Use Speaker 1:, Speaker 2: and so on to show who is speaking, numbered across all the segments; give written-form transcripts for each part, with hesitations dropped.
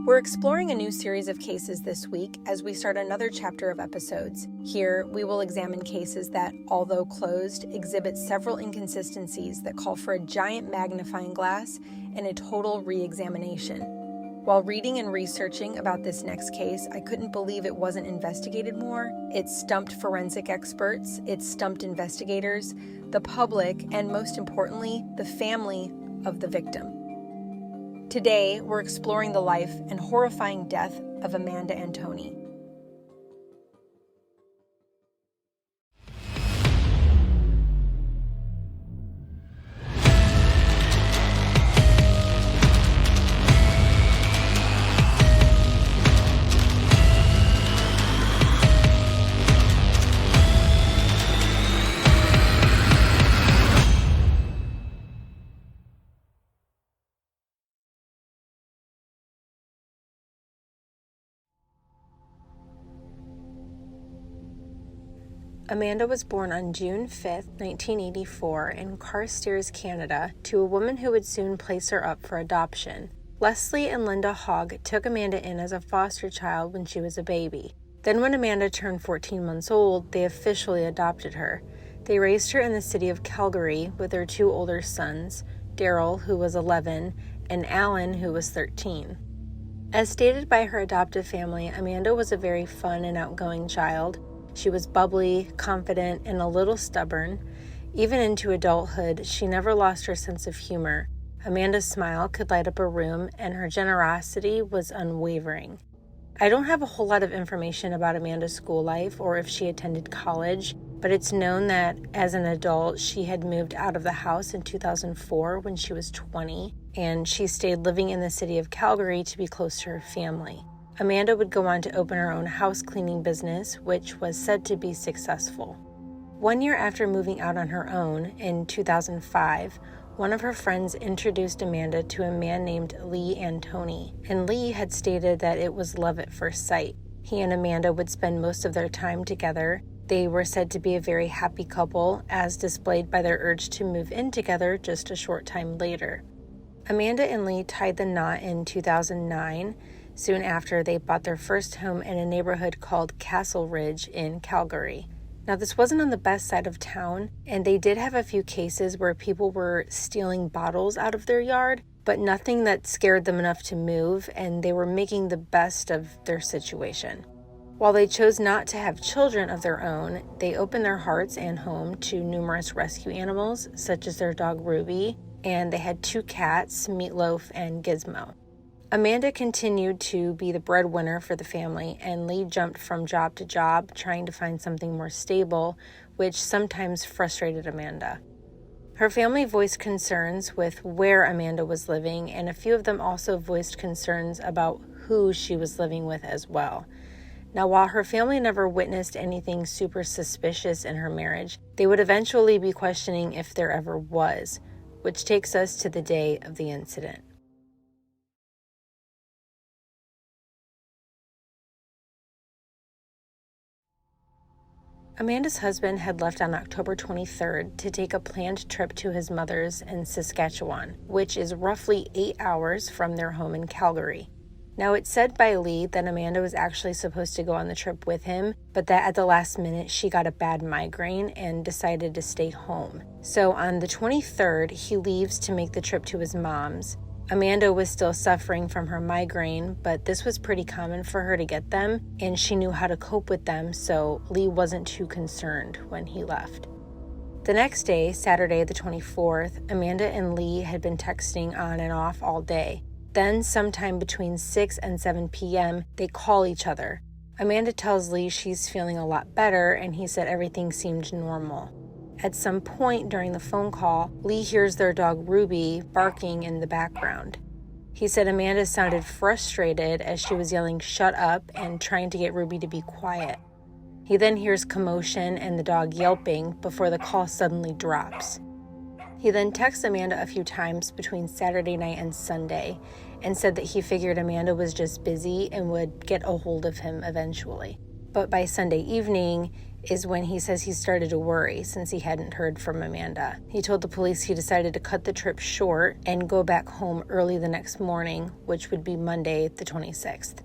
Speaker 1: We're exploring a new series of cases this week as we start another chapter of episodes. Here, we will examine cases that, although closed, exhibit several inconsistencies that call for a giant magnifying glass and a total re-examination. While reading and researching about this next case, I couldn't believe it wasn't investigated more. It stumped forensic experts, it stumped investigators, the public, and most importantly, the family of the victim. Today, we're exploring the life and horrifying death of Amanda Antoni. Amanda was born on June 5, 1984, in Carstairs, Canada, to a woman who would soon place her up for adoption. Leslie and Linda Hogg took Amanda in as a foster child when she was a baby. Then when Amanda turned 14 months old, they officially adopted her. They raised her in the city of Calgary with their two older sons, Daryl, who was 11, and Alan, who was 13. As stated by her adoptive family, Amanda was a very fun and outgoing child. She was bubbly, confident, and a little stubborn. Even into adulthood, she never lost her sense of humor. Amanda's smile could light up a room, and her generosity was unwavering. I don't have a whole lot of information about Amanda's school life or if she attended college, but it's known that as an adult, she had moved out of the house in 2004 when she was 20, and she stayed living in the city of Calgary to be close to her family. Amanda would go on to open her own house cleaning business, which was said to be successful. 1 year after moving out on her own, in 2005, one of her friends introduced Amanda to a man named Lee Antoni, and Lee had stated that it was love at first sight. He and Amanda would spend most of their time together. They were said to be a very happy couple, as displayed by their urge to move in together just a short time later. Amanda and Lee tied the knot in 2009. Soon after, they bought their first home in a neighborhood called Castle Ridge in Calgary. Now, this wasn't on the best side of town, and they did have a few cases where people were stealing bottles out of their yard, but nothing that scared them enough to move, and they were making the best of their situation. While they chose not to have children of their own, they opened their hearts and home to numerous rescue animals, such as their dog Ruby, and they had two cats, Meatloaf and Gizmo. Amanda continued to be the breadwinner for the family, and Lee jumped from job to job trying to find something more stable, which sometimes frustrated Amanda. Her family voiced concerns with where Amanda was living, and a few of them also voiced concerns about who she was living with as well. Now, while her family never witnessed anything super suspicious in her marriage, they would eventually be questioning if there ever was, which takes us to the day of the incident. Amanda's husband had left on October 23rd to take a planned trip to his mother's in Saskatchewan, which is roughly 8 hours from their home in Calgary. Now, it's said by Lee that Amanda was actually supposed to go on the trip with him, but that at the last minute she got a bad migraine and decided to stay home. So on the 23rd, he leaves to make the trip to his mom's. Amanda was still suffering from her migraine, but this was pretty common for her to get them, and she knew how to cope with them, so Lee wasn't too concerned when he left. The next day, Saturday the 24th, Amanda and Lee had been texting on and off all day. Then, sometime between 6 and 7 p.m., they call each other. Amanda tells Lee she's feeling a lot better, and he said everything seemed normal. At some point during the phone call, Lee hears their dog Ruby barking in the background. He said Amanda sounded frustrated as she was yelling "shut up" and trying to get Ruby to be quiet. He then hears commotion and the dog yelping before the call suddenly drops. He then texts Amanda a few times between Saturday night and Sunday and said that he figured Amanda was just busy and would get a hold of him eventually. But by Sunday evening, is when he says he started to worry since he hadn't heard from Amanda. He told the police he decided to cut the trip short and go back home early the next morning, which would be Monday the 26th.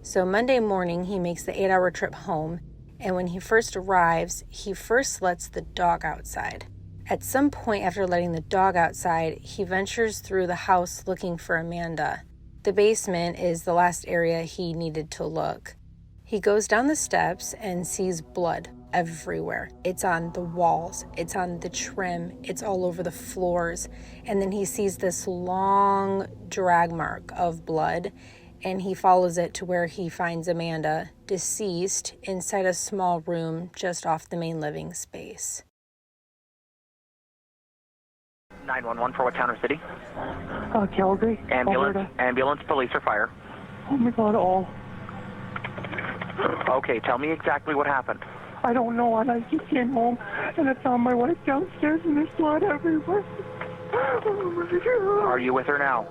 Speaker 1: So Monday morning, he makes the 8-hour trip home, and when he first arrives, he first lets the dog outside. At some point after letting the dog outside, he ventures through the house looking for Amanda. The basement is the last area he needed to look. He goes down the steps and sees blood everywhere. It's on the walls, it's on the trim, it's all over the floors. And then he sees this long drag mark of blood, and he follows it to where he finds Amanda deceased inside a small room just off the main living space.
Speaker 2: 911 for what town or city?
Speaker 3: Calgary.
Speaker 2: Ambulance, ambulance, police, or fire?
Speaker 3: Oh my God, all.
Speaker 2: Okay, tell me exactly what happened.
Speaker 3: I don't know, and I just came home, and I found my wife downstairs, and there's blood everywhere. Oh my God.
Speaker 2: Are you with her now?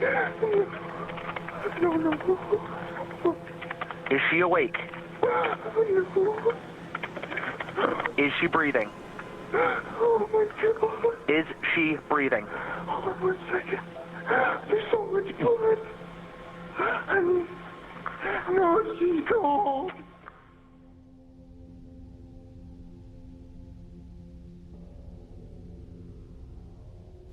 Speaker 3: I don't know.
Speaker 2: Is she awake?
Speaker 3: No.
Speaker 2: Is she breathing?
Speaker 3: Oh my God.
Speaker 2: Is she breathing?
Speaker 3: Hold on 1 second. There's so much blood. No, she's gone.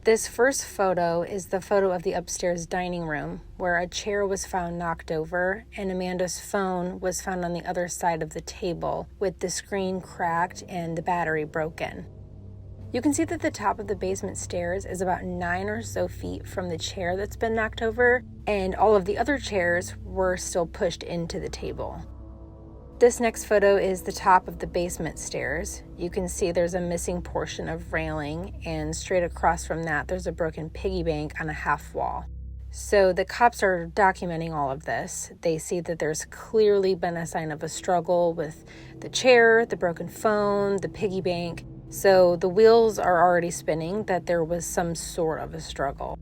Speaker 1: This first photo is the photo of the upstairs dining room, where a chair was found knocked over and Amanda's phone was found on the other side of the table, with the screen cracked and the battery broken. You can see that the top of the basement stairs is about 9 or so feet from the chair that's been knocked over, and all of the other chairs were still pushed into the table. This next photo is the top of the basement stairs. You can see there's a missing portion of railing, and straight across from that there's a broken piggy bank on a half wall. So the cops are documenting all of this. They see that there's clearly been a sign of a struggle with the chair, the broken phone, the piggy bank. So the wheels are already spinning that there was some sort of a struggle.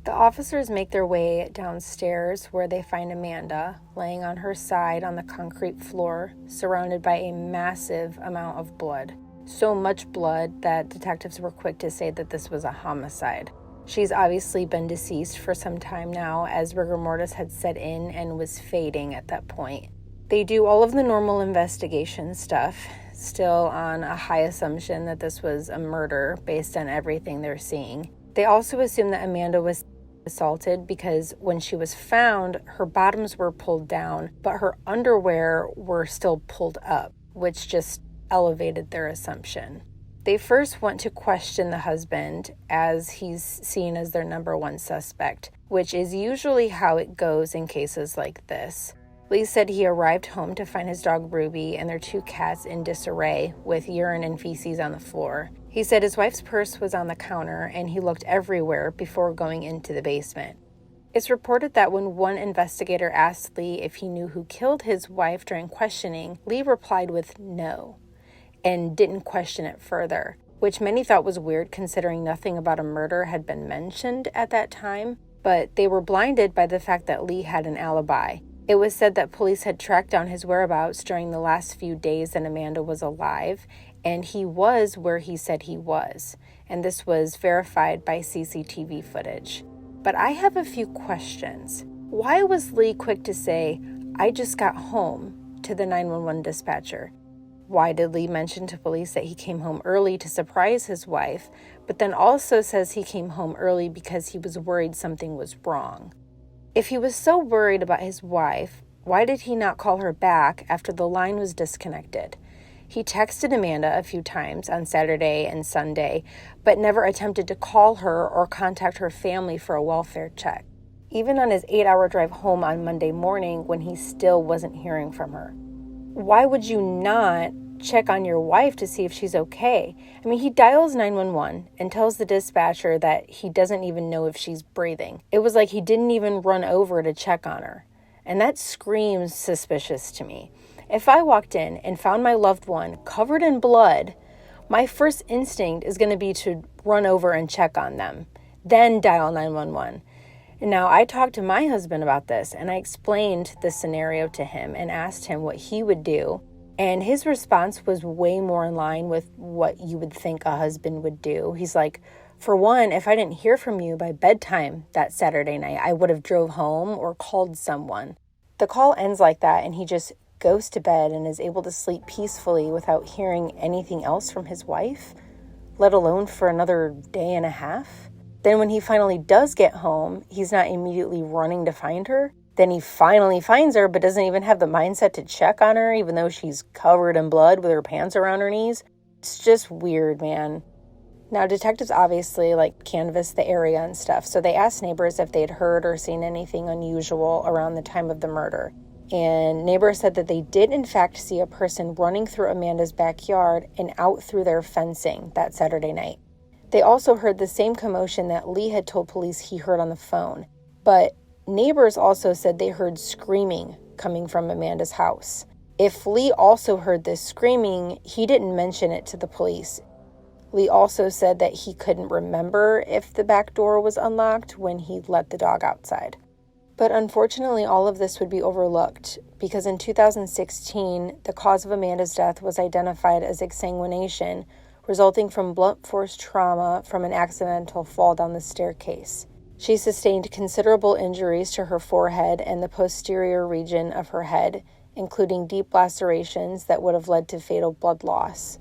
Speaker 1: The officers make their way downstairs where they find Amanda laying on her side on the concrete floor, surrounded by a massive amount of blood. So much blood that detectives were quick to say that this was a homicide. She's obviously been deceased for some time now, as rigor mortis had set in and was fading at that point. They do all of the normal investigation stuff, still on a high assumption that this was a murder based on everything they're seeing. They also assume that Amanda was assaulted because when she was found, her bottoms were pulled down, but her underwear were still pulled up, which just elevated their assumption. They first went to question the husband, as he's seen as their number one suspect, which is usually how it goes in cases like this. Lee said he arrived home to find his dog Ruby and their 2 cats in disarray with urine and feces on the floor. He said his wife's purse was on the counter and he looked everywhere before going into the basement. It's reported that when one investigator asked Lee if he knew who killed his wife during questioning, Lee replied with no and didn't question it further, which many thought was weird considering nothing about a murder had been mentioned at that time, but they were blinded by the fact that Lee had an alibi. It was said that police had tracked down his whereabouts during the last few days that Amanda was alive, and he was where he said he was, and this was verified by CCTV footage. But I have a few questions. Why was Lee quick to say, "I just got home," to the 911 dispatcher? Why did Lee mention to police that he came home early to surprise his wife, but then also says he came home early because he was worried something was wrong? If he was so worried about his wife, why did he not call her back after the line was disconnected? He texted Amanda a few times on Saturday and Sunday, but never attempted to call her or contact her family for a welfare check, even on his 8-hour drive home on Monday morning when he still wasn't hearing from her. Why would you not check on your wife to see if she's okay? I mean, he dials 911 and tells the dispatcher that he doesn't even know if she's breathing. It was like he didn't even run over to check on her. And that screams suspicious to me. If I walked in and found my loved one covered in blood, my first instinct is going to be to run over and check on them, then dial 911. Now, I talked to my husband about this, and I explained the scenario to him and asked him what he would do And his response was way more in line with what you would think a husband would do. He's like, for one, if I didn't hear from you by bedtime that Saturday night, I would have drove home or called someone. The call ends like that, and he just goes to bed and is able to sleep peacefully without hearing anything else from his wife, let alone for another day and a half. Then when he finally does get home, he's not immediately running to find her. Then he finally finds her, but doesn't even have the mindset to check on her, even though she's covered in blood with her pants around her knees. It's just weird, man. Now, detectives obviously canvassed the area and stuff, so they asked neighbors if they'd heard or seen anything unusual around the time of the murder. And neighbors said that they did in fact see a person running through Amanda's backyard and out through their fencing that Saturday night. They also heard the same commotion that Lee had told police he heard on the phone. But neighbors also said they heard screaming coming from Amanda's house. If Lee also heard this screaming, he didn't mention it to the police. Lee also said that he couldn't remember if the back door was unlocked when he let the dog outside. But unfortunately, all of this would be overlooked because in 2016, the cause of Amanda's death was identified as exsanguination, resulting from blunt force trauma from an accidental fall down the staircase. She sustained considerable injuries to her forehead and the posterior region of her head, including deep lacerations that would have led to fatal blood loss.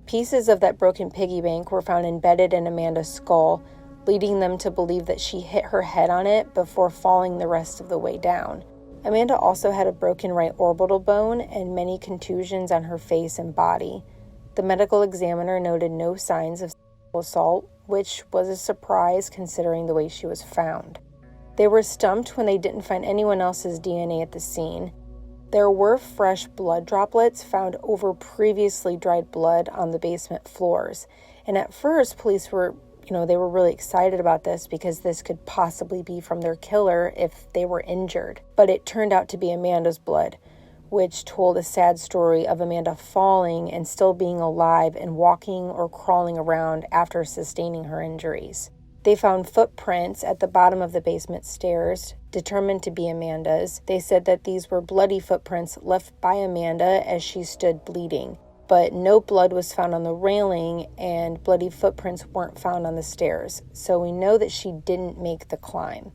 Speaker 1: Pieces of that broken piggy bank were found embedded in Amanda's skull, leading them to believe that she hit her head on it before falling the rest of the way down. Amanda also had a broken right orbital bone and many contusions on her face and body. The medical examiner noted no signs of sexual assault, which was a surprise considering the way she was found. They were stumped when they didn't find anyone else's DNA at the scene. There were fresh blood droplets found over previously dried blood on the basement floors. And at first, police were really excited about this because this could possibly be from their killer if they were injured. But it turned out to be Amanda's blood, which told a sad story of Amanda falling and still being alive and walking or crawling around after sustaining her injuries. They found footprints at the bottom of the basement stairs, determined to be Amanda's. They said that these were bloody footprints left by Amanda as she stood bleeding, but no blood was found on the railing and bloody footprints weren't found on the stairs, so we know that she didn't make the climb.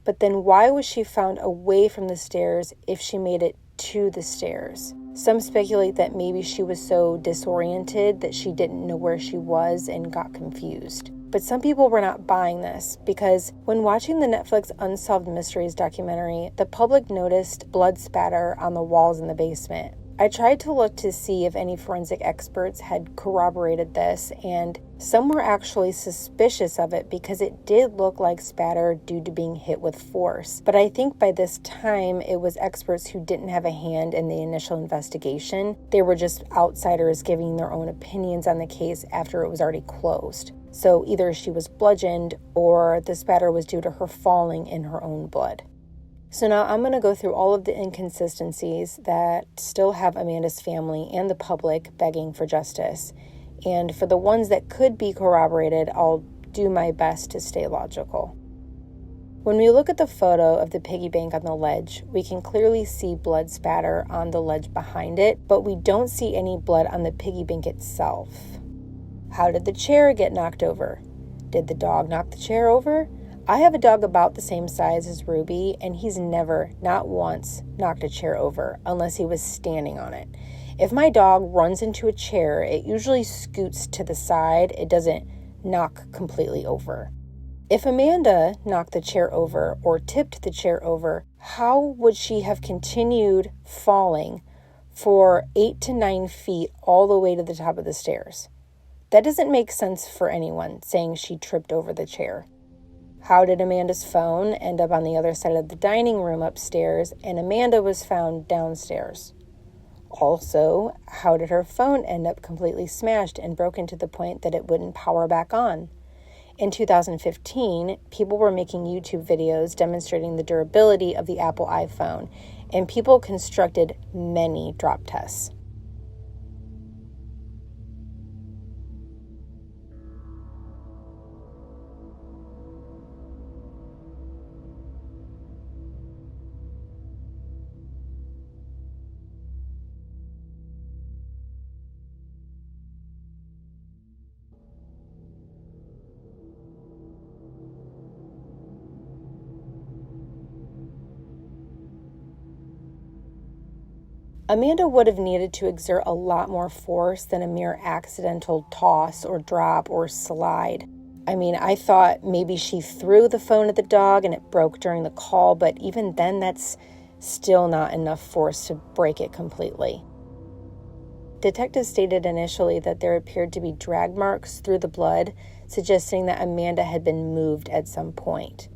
Speaker 1: But then why was she found away from the stairs if she made it to the stairs? Some speculate that maybe she was so disoriented that she didn't know where she was and got confused. But some people were not buying this because when watching the Netflix Unsolved Mysteries documentary, the public noticed blood spatter on the walls in the basement. I tried to look to see if any forensic experts had corroborated this, and some were actually suspicious of it because it did look like spatter due to being hit with force. But I think by this time, it was experts who didn't have a hand in the initial investigation. They were just outsiders giving their own opinions on the case after it was already closed. So either she was bludgeoned or the spatter was due to her falling in her own blood. So now I'm going to go through all of the inconsistencies that still have Amanda's family and the public begging for justice. And for the ones that could be corroborated, I'll do my best to stay logical. When we look at the photo of the piggy bank on the ledge, we can clearly see blood spatter on the ledge behind it, but we don't see any blood on the piggy bank itself. How did the chair get knocked over? Did the dog knock the chair over? I have a dog about the same size as Ruby, and he's never, not once, knocked a chair over unless he was standing on it. If my dog runs into a chair, it usually scoots to the side. It doesn't knock completely over. If Amanda knocked the chair over or tipped the chair over, how would she have continued falling for 8 to 9 feet all the way to the top of the stairs? That doesn't make sense for anyone saying she tripped over the chair. How did Amanda's phone end up on the other side of the dining room upstairs and Amanda was found downstairs? Also, how did her phone end up completely smashed and broken to the point that it wouldn't power back on? In 2015, people were making YouTube videos demonstrating the durability of the Apple iPhone, and people constructed many drop tests. Amanda would have needed to exert a lot more force than a mere accidental toss or drop or slide. I mean, I thought maybe she threw the phone at the dog and it broke during the call, but even then, that's still not enough force to break it completely. Detectives stated initially that there appeared to be drag marks through the blood, suggesting that Amanda had been moved at some point.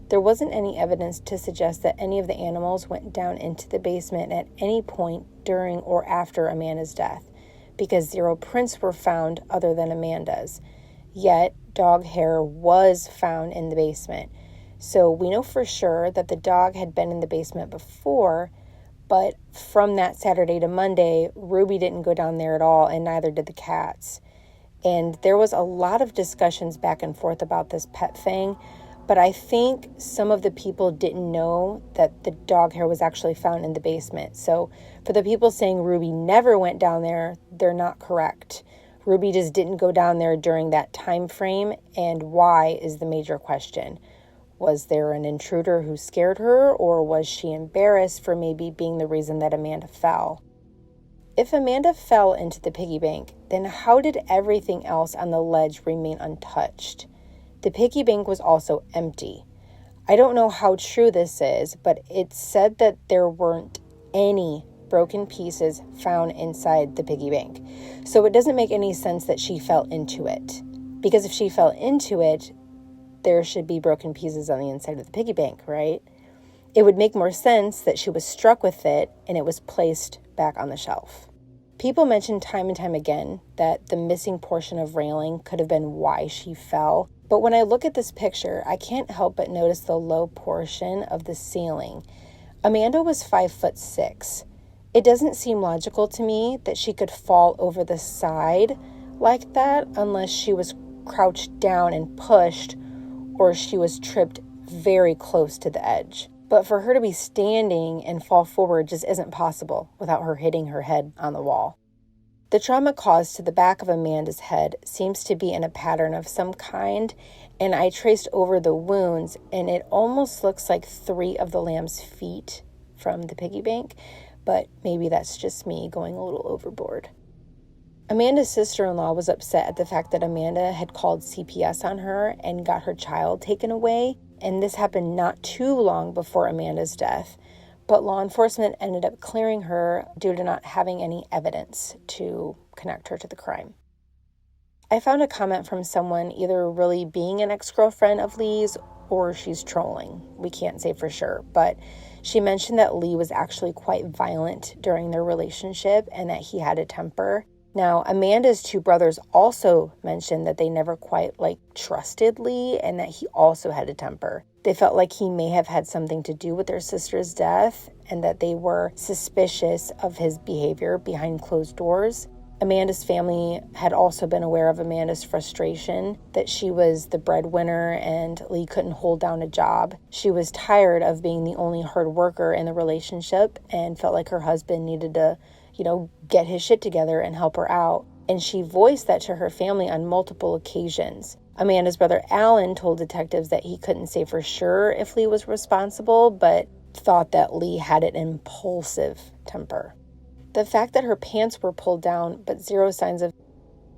Speaker 1: There wasn't any evidence to suggest that any of the animals went down into the basement at any point during or after Amanda's death, because 0 prints were found other than Amanda's. Yet, dog hair was found in the basement. So we know for sure that the dog had been in the basement before, but from that Saturday to Monday, Ruby didn't go down there at all, and neither did the cats. And there was a lot of discussions back and forth about this pet thing, but I think some of the people didn't know that the dog hair was actually found in the basement. So for the people saying Ruby never went down there, they're not correct. Ruby just didn't go down there during that time frame, and why is the major question. Was there an intruder who scared her, or was she embarrassed for maybe being the reason that Amanda fell? If Amanda fell into the piggy bank, then how did everything else on the ledge remain untouched? The piggy bank was also empty. I don't know how true this is, but it said that there weren't any broken pieces found inside the piggy bank. So it doesn't make any sense that she fell into it. Because if she fell into it, there should be broken pieces on the inside of the piggy bank, right? It would make more sense that she was struck with it and it was placed back on the shelf. People mention time and time again that the missing portion of railing could have been why she fell. But when I look at this picture, I can't help but notice the low portion of the ceiling. Amanda was 5'6". It doesn't seem logical to me that she could fall over the side like that unless she was crouched down and pushed, or she was tripped very close to the edge. But for her to be standing and fall forward just isn't possible without her hitting her head on the wall. The trauma caused to the back of Amanda's head seems to be in a pattern of some kind, and I traced over the wounds, and it almost looks like 3 of the lamb's feet from the piggy bank, but maybe that's just me going a little overboard. Amanda's sister-in-law was upset at the fact that Amanda had called CPS on her and got her child taken away, and this happened not too long before Amanda's death, but law enforcement ended up clearing her due to not having any evidence to connect her to the crime. I found a comment from someone either really being an ex-girlfriend of Lee's or she's trolling. We can't say for sure, but she mentioned that Lee was actually quite violent during their relationship and that he had a temper. Now, Amanda's 2 brothers also mentioned that they never quite trusted Lee and that he also had a temper. They felt like he may have had something to do with their sister's death and that they were suspicious of his behavior behind closed doors. Amanda's family had also been aware of Amanda's frustration that she was the breadwinner and Lee couldn't hold down a job. She was tired of being the only hard worker in the relationship and felt like her husband needed to get his shit together and help her out. And she voiced that to her family on multiple occasions. Amanda's brother Alan told detectives that he couldn't say for sure if Lee was responsible, but thought that Lee had an impulsive temper. The fact that her pants were pulled down, but 0 signs of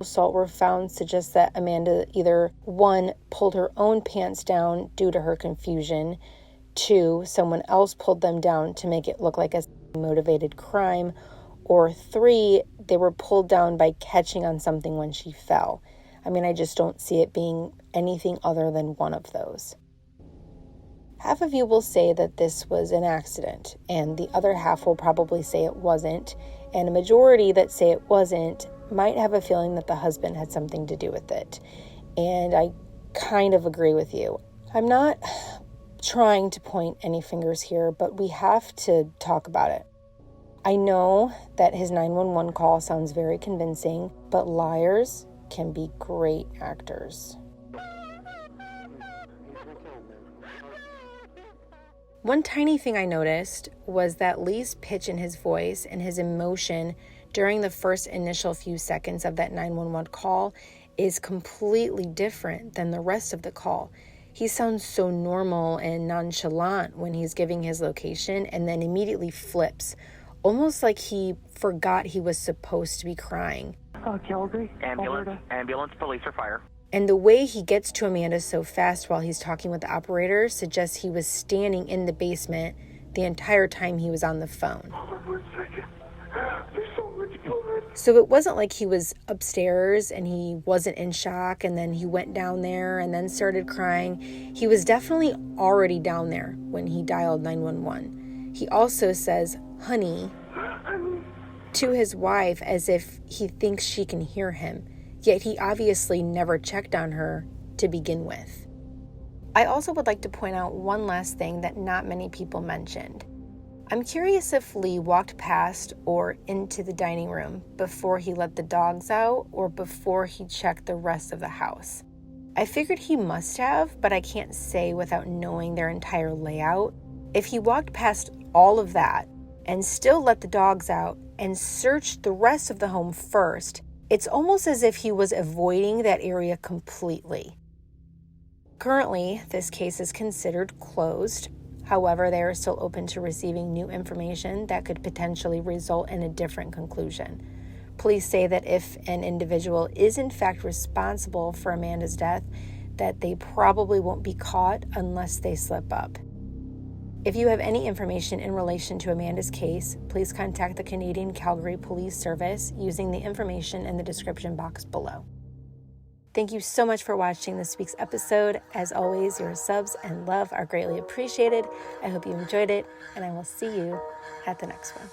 Speaker 1: assault were found suggests that Amanda either 1, pulled her own pants down due to her confusion, 2, someone else pulled them down to make it look like a motivated crime, or 3, they were pulled down by catching on something when she fell. I mean, I just don't see it being anything other than one of those. Half of you will say that this was an accident, and the other half will probably say it wasn't, and a majority that say it wasn't might have a feeling that the husband had something to do with it. And I kind of agree with you. I'm not trying to point any fingers here, but we have to talk about it. I know that his 911 call sounds very convincing, but liars can be great actors. One tiny thing I noticed was that Lee's pitch in his voice and his emotion during the first initial few seconds of that 911 call is completely different than the rest of the call. He sounds so normal and nonchalant when he's giving his location and then immediately flips, almost like he forgot he was supposed to be crying.
Speaker 3: Calgary,
Speaker 2: Ambulance,
Speaker 3: Alberta.
Speaker 2: ambulance, police, or fire.
Speaker 1: And the way he gets to Amanda so fast while he's talking with the operator suggests he was standing in the basement the entire time he was on the phone.
Speaker 3: Hold on 1 second. There's so much blood.
Speaker 1: So it wasn't like he was upstairs and he wasn't in shock and then he went down there and then started crying. He was definitely already down there when he dialed 911. He also says, "honey," to his wife as if he thinks she can hear him, yet he obviously never checked on her to begin with. I also would like to point out one last thing that not many people mentioned. I'm curious if Lee walked past or into the dining room before he let the dogs out or before he checked the rest of the house. I figured he must have, but I can't say without knowing their entire layout. If he walked past all of that and still let the dogs out and searched the rest of the home first, it's almost as if he was avoiding that area completely. Currently, this case is considered closed. However, they are still open to receiving new information that could potentially result in a different conclusion. Police say that if an individual is in fact responsible for Amanda's death, that they probably won't be caught unless they slip up. If you have any information in relation to Amanda's case, please contact the Canadian Calgary Police Service using the information in the description box below. Thank you so much for watching this week's episode. As always, your subs and love are greatly appreciated. I hope you enjoyed it, and I will see you at the next one.